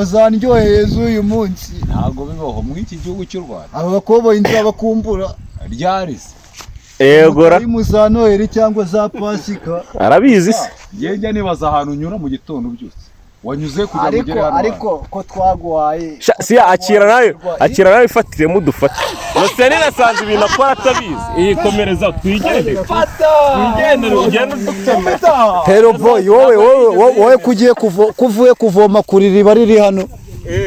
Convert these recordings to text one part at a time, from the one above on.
tozandyoheye z'uyu munsi ntago bibaho muri iki gihugu cy'u Rwanda. abakoboyi nzabakumbura Ryarise Egora za Noheli cyangwa za Pasika arabizi se. Njye nibaza ahantu unyura mu gitondo byose wanyuze kujya mugere hano. ariko ko twaguhaye Si akira nawe ifatiremo dufate. Nose nasanze ibintu akora atabizi. Iyikomereza twigendere. Twigendere ugenda dufata. Hero boy wowe kuvuye kuvoma kuri riba riri hano.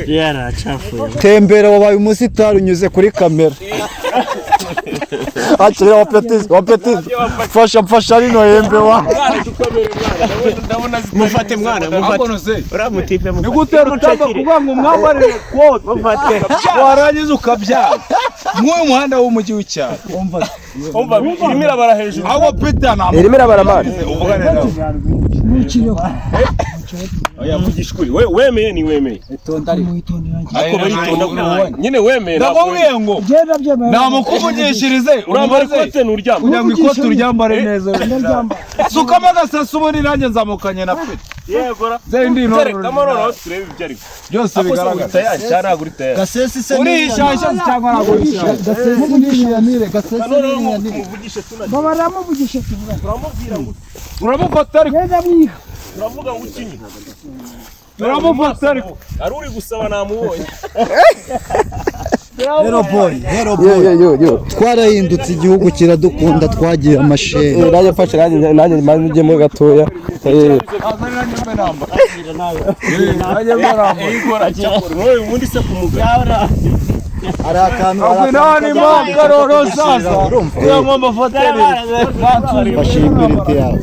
Yaracafuye. Tembera wabaye umusitari unyuze kuri kamera. Akira wapetizi mfasha rino yembe wa Mufate mwana mufate. Uramutipe mufate. Nigutera utamba kuvuga ngo mwambarire kote. Mufate. Warangiza ukabyara. Nk'uyu muhanda w'umujyi w'icyaro. Umva irimo irabara hejuru. Aho Peter na Irimo irabara mani. uvuga neza. Oya mugishkuri. Wemeye ni wemeye. itonda ari Ako baritonda nyine wemeye. Ndakubwiye ngo namukuvugishirize urambara ikote nuryama. kugira ngo ikote uryambare neza. Sukamo agasasa ubundi nanjye nzamukanye na Peter. Yegora. Zendi Kamaroro turebe ibyo ari. byose bigaragara. Cyane aguri tayari. gasesi se Uri ishyashya cyangwa ntabwo uri ishyashya. gasesi n'inyanire gasesi n'inyanire Muvugishe tunajya. Babaramuvugisha tuvuga. Turamubwira ngo Uramufata ariko. Genda mwiha. turavuga ngo ukinyi. Uramufata ariko. Ari uri gusaba namubonye. Hero boy twarahindutse igihugu kiradukunda twagiye amasheni Nanjye mfashe nanjye mpamujyemo gatoya. Ubundi se kumugara. hari akantu Nani makaroro sasa. Kuya ngomba fotere. bashingirite yawe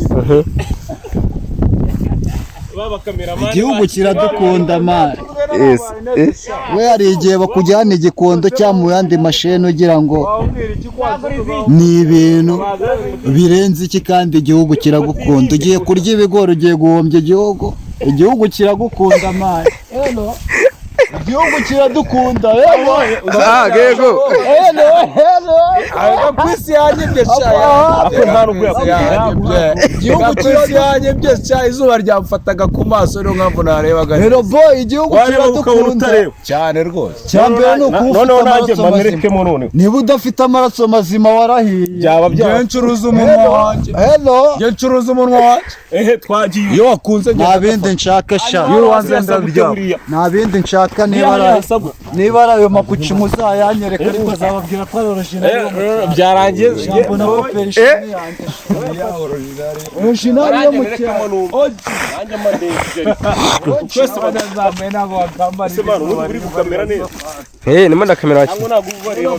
Baba cameraman. igihugu kiradukunda mari Yes. we hari igihe bakujyana igikondo cyangwa mu yandi masheni ugira ngo ni ibintu birenze iki kandi igihugu kiragukunda ugiye kurya ibigori ugiye guhombya igihugu kiragukunda mari igihugu kiradukunda Gego. Kwisi yanyibye cyane. Igihugu kwisi yanyibye cyane izuba ryamfataga ku maso rero nkamvu narebaga. Hero boy igihugu kiradukunda Cyane rwose. cyambere nuko Noneho nanjye manerekemo none. niba udafite amaraso mazima warahiye Byaba Njye ncuruza umunwa wanjye. hello Njye ncuruza umunwa wanjye. Twagiye. Iyo wakunze nta bindi nshaka sha nta bindi nshaka niba ari ayo makuci muzayanyereka ariko azababwira ko ari original Byarangiye. mbona ko perishini yanjye original yo mu cyaro Nanjye mandekije. twese bazamena ngo bakambara. Semana uri gukamera neza. Nimo ndakamera waki. Ntabwo nagubwo bareba.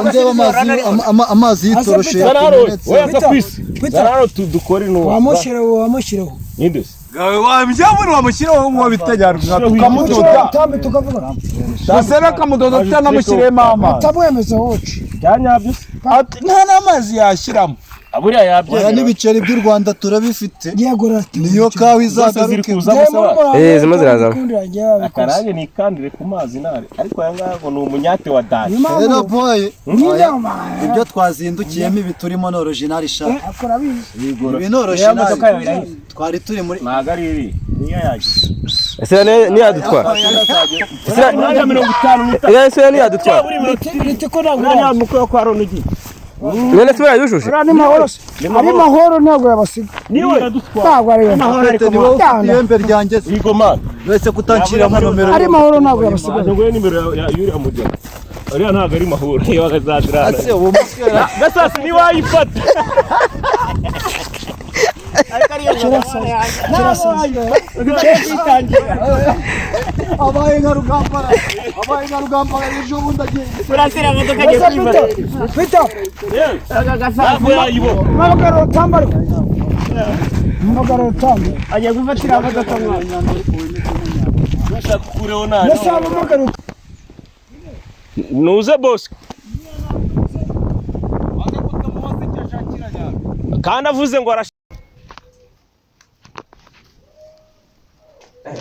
ndeba amazi yitoroshe Oya kwisi. Zararo tudukore no. Wamushireho. Nindus. Gawe wamjyabuni wamushyiraho ngo bitajyana tukamudoda. Tambe tukavuga. Dasera kamudoda tutanamushyiremo amazi. Tabwemeza woci. Byanyabyo. Nta n'amazi yashyiramo. Aburiya yabyo. n'ibiceri by'u Rwanda turabifite Yegora. niyo kawa izagaruke zimwe ziraza. Akarange ni kandire ku mazi nare. Ariko aya ngaho ni umunyate wa dani. Hero boy ibyo twazindukiyemo ibi turimo no original sha akora bizi. ibi no original twari turi muri Nagari iri. Niyo yaje. Ese ni yadutwara. Ese ni 50. Ese ni yadutwara. Rite ko nagura Muko kwa Ronigi. Nene tubera yushushe. ari mahoro. Ari mahoro ntabwo yabasiga. Niwe yadutwara. Ntabwo ari mahoro ariko mutanga. yembe ryanjye Igoma. wese kutancira mu nomero Ari mahoro ntabwo yabasiga. Ngo nimero ya Yuri amujya. Ariya ntabwo ari mahoro. Iyo bagazadirana. ase uwo muskera Gasasi ni wayifata. abaye nka rugamba ejo bundi agiye Pita. Magaro tambaro. Magaro tambo. Ajya gufatira imodoka mwana. Bashaka kureho nani. Nasaba magaro. Nuze boss. Kandi avuze ngo ara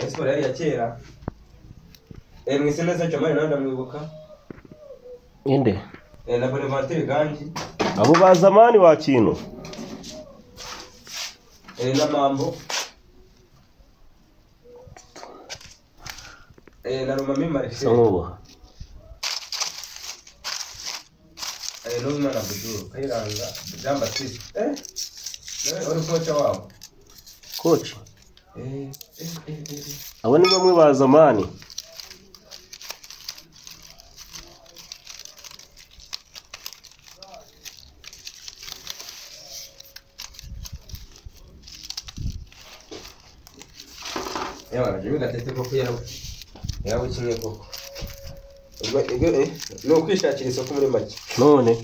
Siporo yari ya kera. Mwise neza cyane nanda mwibuka. inde. Na Bonaventure Gangi. Abo ba zamani wa kintu. Na Mambo. Na Rumami Marcel. Sankuba. N'umwana Abdul Kayiranga Jean Baptiste. Nawe uri kocha wabo. Coach. Abo ni bamwe ba zamani. Yawa jiwe gatete koko yawe kimwe koko. No kwishakira isoko muri make. None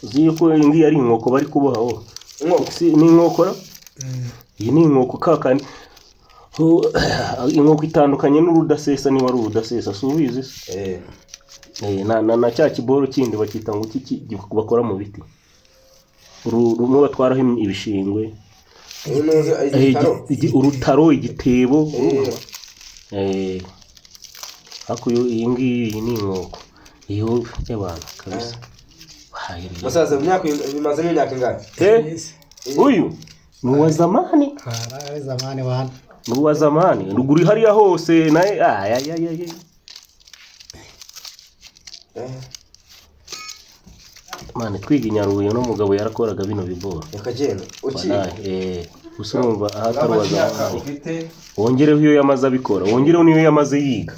uzi yuko ngi ari inkoko bari kubohaho. Inkoko Si ni inkokora? Iyi ni inkoko kakani. Inkoko itandukanye n'urudasesa ni wari urudasesa subizi. Na cya kiboro kindi bakita ngo iki bakora mu biti. Rumwe batwaraho ibishingwe. Urutaro igitebo. Hakuyo iyi ngiyi ni inkoko. Iyo y'abantu kabisa. Musaza bimaze imyaka ingahe? Uyu ni uwa zamani. Ari zamani wana. Ni uwa zamani. Ruguru hariya hose naye Mane twiga Nyarubuye no mugabo yarakoraga bino biboro. Yakagenda. Uki. Usumva ahataruwaza. Wongereho iyo yamaze abikora. Wongereho niyo yamaze yiga.